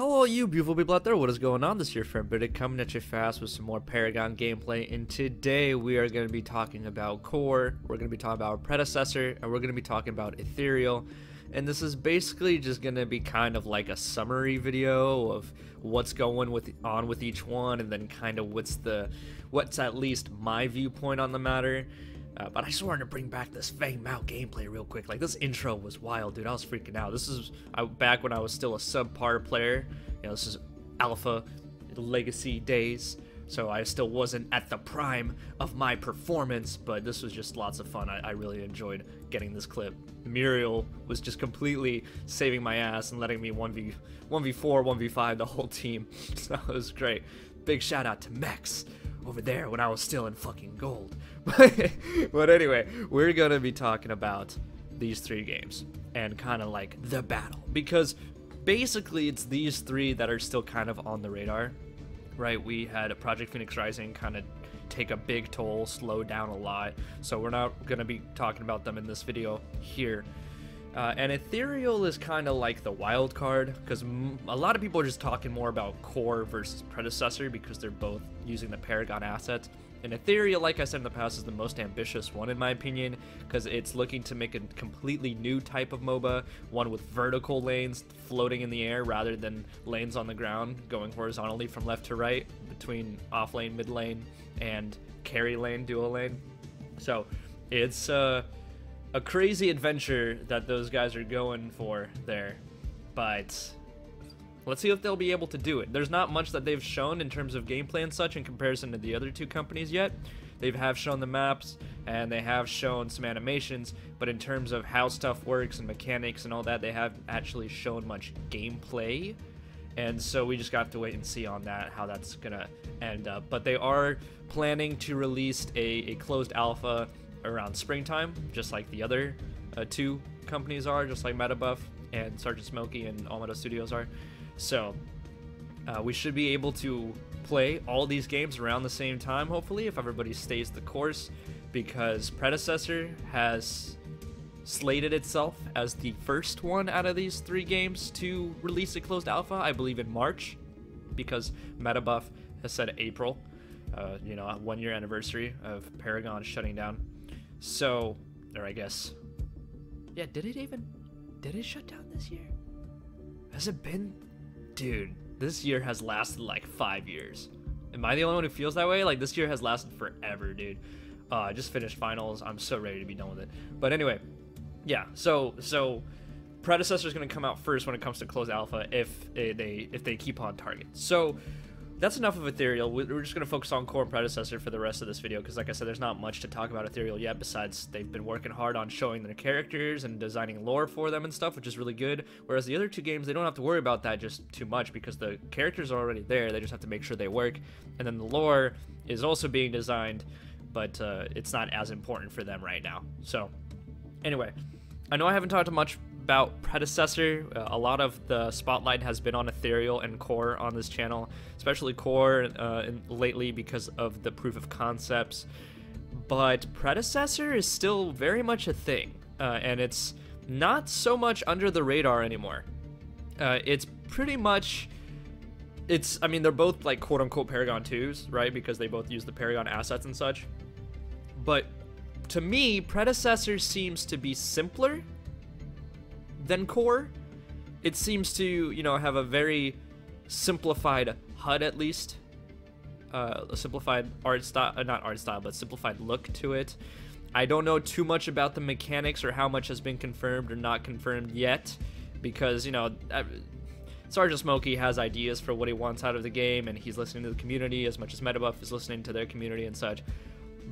Hello you beautiful people out there, what is going on? This is your friend Britik coming at you fast with some more Paragon gameplay, and today we are going to be talking about Core, we're going to be talking about our predecessor, and we're going to be talking about Ethereal. And this is basically just going to be kind of like a summary video of what's going on with each one, and then kind of what's at least my viewpoint on the matter. But I just wanted to bring back this Fang Mao gameplay real quick. Like, this intro was wild, dude. I was freaking out. This is back when I was still a subpar player. You know, this is alpha legacy days, so I still wasn't at the prime of my performance, but this was just lots of fun. I really enjoyed getting this clip. Muriel was just completely saving my ass and letting me 1v4, 1v5 the whole team. So it was great. Big shout out to Mex over there when I was still in fucking gold. But anyway, we're gonna be talking about these three games and kind of like the battle, because basically it's these three that are still kind of on the radar, right? We had Project Phoenix Rising kind of take a big toll, slow down a lot, so we're not gonna be talking about them in this video here. And Ethereal is kind of like the wild card, because a lot of people are just talking more about Core versus predecessor because they're both using the Paragon assets. And Ethereal, like I said in the past, is the most ambitious one in my opinion, because it's looking to make a completely new type of MOBA, one with vertical lanes floating in the air rather than lanes on the ground going horizontally from left to right between off lane, mid lane, and carry lane, dual lane. So it's a crazy adventure that those guys are going for there, but let's see if they'll be able to do it. There's not much that they've shown in terms of gameplay and such in comparison to the other two companies yet. They have shown the maps and they have shown some animations, but in terms of how stuff works and mechanics and all that, they haven't actually shown much gameplay. And so we just got to wait and see on that, how that's gonna end up. But they are planning to release a closed alpha around springtime, just like the other two companies are, just like MetaBuff and Sergeant Smokey and Almeida Studios are. So we should be able to play all these games around the same time, hopefully, if everybody stays the course, because predecessor has slated itself as the first one out of these three games to release a closed alpha, I believe in March, because MetaBuff has said April, you know, 1 year anniversary of Paragon shutting down. So, or I guess, yeah, did it shut down this year? Has it been? Dude, this year has lasted like 5 years. Am I the only one who feels that way? Like, this year has lasted forever, dude. I just finished finals. I'm so ready to be done with it. But anyway, yeah, so predecessor's gonna come out first when it comes to closed alpha if they keep on target. So that's enough of Ethereal. We're just going to focus on Core and Predecessor for the rest of this video, because like I said, there's not much to talk about Ethereal yet, besides they've been working hard on showing their characters and designing lore for them and stuff, which is really good. Whereas the other two games, they don't have to worry about that just too much, because the characters are already there. They just have to make sure they work. And then the lore is also being designed, but it's not as important for them right now. So anyway, I know I haven't talked much about predecessor. A lot of the spotlight has been on Ethereal and Core on this channel, especially Core lately because of the proof of concepts, but predecessor is still very much a thing, and it's not so much under the radar anymore. It's pretty much, I mean, they're both like quote-unquote Paragon 2s, right, because they both use the Paragon assets and such, but to me, predecessor seems to be simpler than Core. It seems to, you know, have a very simplified HUD, at least, a simplified art style, not art style, but simplified look to it. I don't know too much about the mechanics or how much has been confirmed or not confirmed yet, because, you know, Sergeant Smokey has ideas for what he wants out of the game, and he's listening to the community as much as MetaBuff is listening to their community and such.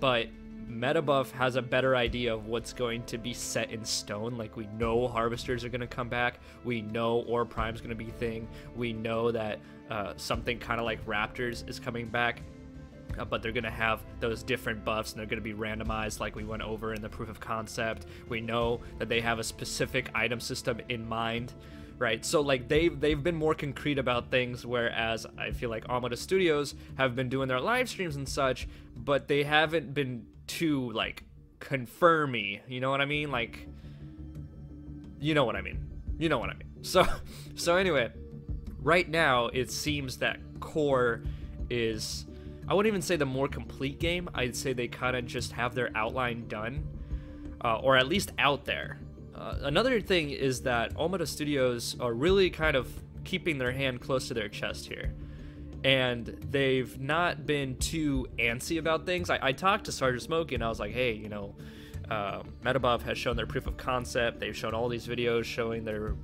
But MetaBuff has a better idea of what's going to be set in stone. Like, we know Harvesters are going to come back. We know Ore Prime's going to be a thing. We know that something kind of like Raptors is coming back. But they're going to have those different buffs, and they're going to be randomized like we went over in the proof of concept. We know that they have a specific item system in mind, right? So like they've been more concrete about things, whereas I feel like Almeida Studios have been doing their live streams and such, but they haven't been too like confirmy, you know what I mean? Like, you know what I mean. So anyway, right now it seems that Core is, I wouldn't even say the more complete game. I'd say they kind of just have their outline done, or at least out there. Another thing is that Omeda Studios are really kind of keeping their hand close to their chest here. And they've not been too antsy about things. I talked to Sergeant Smokey and I was like, hey, you know, MetaBuff has shown their proof of concept. They've shown all these videos showing their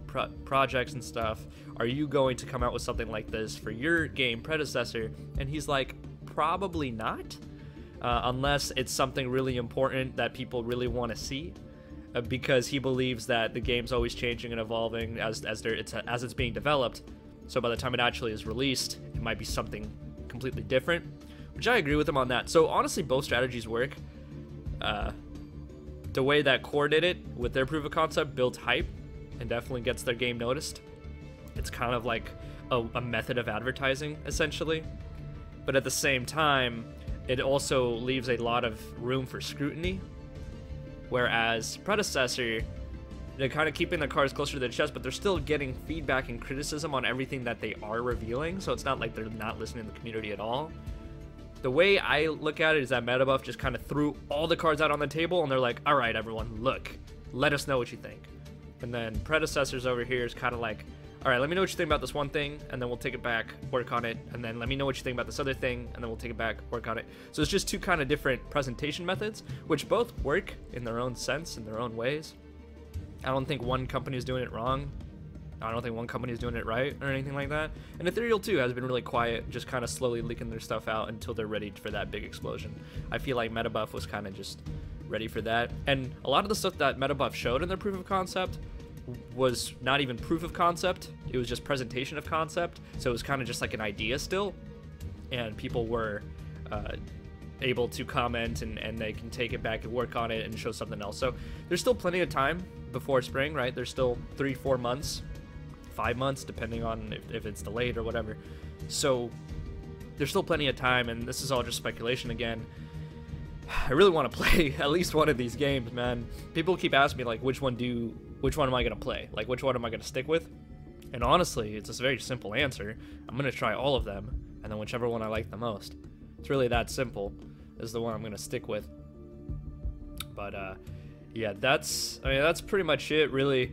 projects and stuff. Are you going to come out with something like this for your game predecessor? And he's like, probably not, unless it's something really important that people really want to see. Because he believes that the game's always changing and evolving as it's being developed. So by the time it actually is released, it might be something completely different, which I agree with him on that. So honestly, both strategies work. The way that Core did it with their proof of concept builds hype and definitely gets their game noticed. It's kind of like a method of advertising, essentially. But at the same time, it also leaves a lot of room for scrutiny. Whereas predecessor, they're kind of keeping their cards closer to their chest, but they're still getting feedback and criticism on everything that they are revealing, so it's not like they're not listening to the community at all. The way I look at it is that MetaBuff just kind of threw all the cards out on the table, and they're like, all right, everyone, look, let us know what you think. And then predecessors over here is kind of like, all right, let me know what you think about this one thing, and then we'll take it back, work on it, and then let me know what you think about this other thing, and then we'll take it back, work on it. So it's just two kind of different presentation methods, which both work in their own sense, in their own ways. I don't think one company is doing it wrong. I don't think one company is doing it right or anything like that. And Ethereal too has been really quiet, just kind of slowly leaking their stuff out until they're ready for that big explosion. I feel like MetaBuff was kind of just ready for that. And a lot of the stuff that MetaBuff showed in their proof of concept was not even proof of concept. It was just presentation of concept. So it was kind of just like an idea still. And people were able to comment and they can take it back and work on it and show something else. So there's still plenty of time before spring, right? There's still 3-4 months, 5 months, depending on if it's delayed or whatever. So there's still plenty of time, and this is all just speculation again. I really want to play at least one of these games, man. People keep asking me, like, which one am I going to play? Like, which one am I going to stick with? And honestly, it's a very simple answer. I'm going to try all of them, and then whichever one I like the most. It's really that simple, is the one I'm going to stick with. But, yeah, that's pretty much it, really.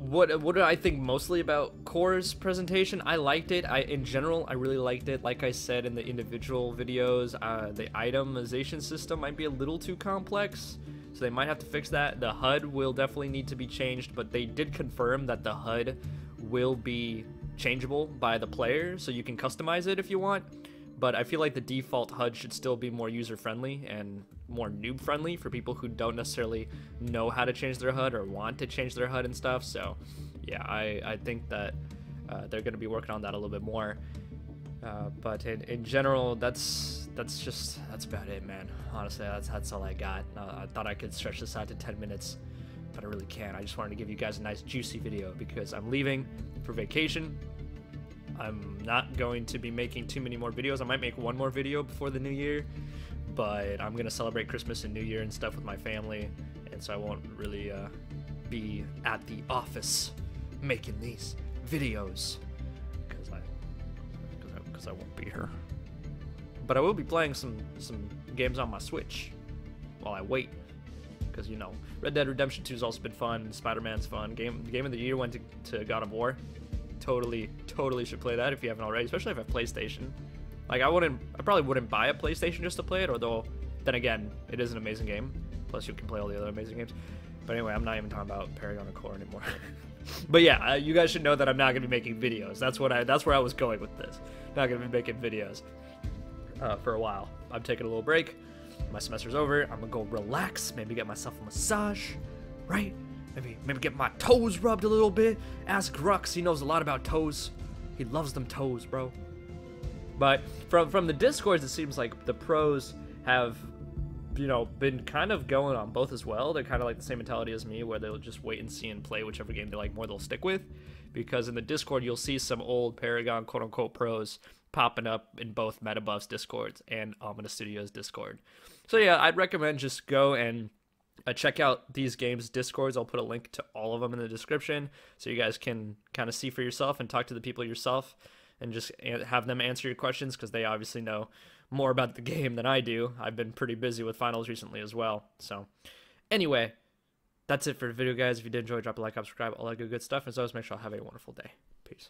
What did I think mostly about Core's presentation? I liked it. In general, I really liked it. Like I said in the individual videos, the itemization system might be a little too complex, so they might have to fix that. The HUD will definitely need to be changed, but they did confirm that the HUD will be changeable by the player, so you can customize it if you want. But I feel like the default HUD should still be more user-friendly and more noob-friendly for people who don't necessarily know how to change their HUD or want to change their HUD and stuff. So, yeah, I think that they're going to be working on that a little bit more. But in general, that's about it, man. Honestly, that's all I got. I thought I could stretch this out to 10 minutes, but I really can't. I just wanted to give you guys a nice, juicy video because I'm leaving for vacation. I'm not going to be making too many more videos. I might make one more video before the new year, but I'm going to celebrate Christmas and New Year and stuff with my family, and so I won't really be at the office making these videos because I won't be here. But I will be playing some games on my Switch while I wait, because, you know, Red Dead Redemption 2 has also been fun, Spider-Man's fun. Game of the Year went to God of War. Totally should play that if you haven't already, especially if I have PlayStation. Like, I probably wouldn't buy a PlayStation just to play it, although, then again, it is an amazing game. Plus, you can play all the other amazing games. But anyway, I'm not even talking about Paragon or Core anymore. But yeah, you guys should know that I'm not going to be making videos. That's where I was going with this. Not going to be making videos for a while. I'm taking a little break. My semester's over. I'm going to go relax, maybe get myself a massage, right? Maybe get my toes rubbed a little bit. Ask Rux, he knows a lot about toes. He loves them toes, bro. But from the Discords, it seems like the pros have, you know, been kind of going on both as well. They're kind of like the same mentality as me, where they'll just wait and see and play whichever game they like more they'll stick with. Because in the Discord, you'll see some old Paragon quote-unquote pros popping up in both MetaBuff's Discords and Omeda Studios' Discord. So yeah, I'd recommend just go and Check out these games' Discords. I'll put a link to all of them in the description so you guys can kind of see for yourself and talk to the people yourself and just have them answer your questions because they obviously know more about the game than I do. I've been pretty busy with finals recently as well. So anyway, that's it for the video, guys. If you did enjoy, drop a like, subscribe, all that good stuff. As always, make sure I have a wonderful day. Peace.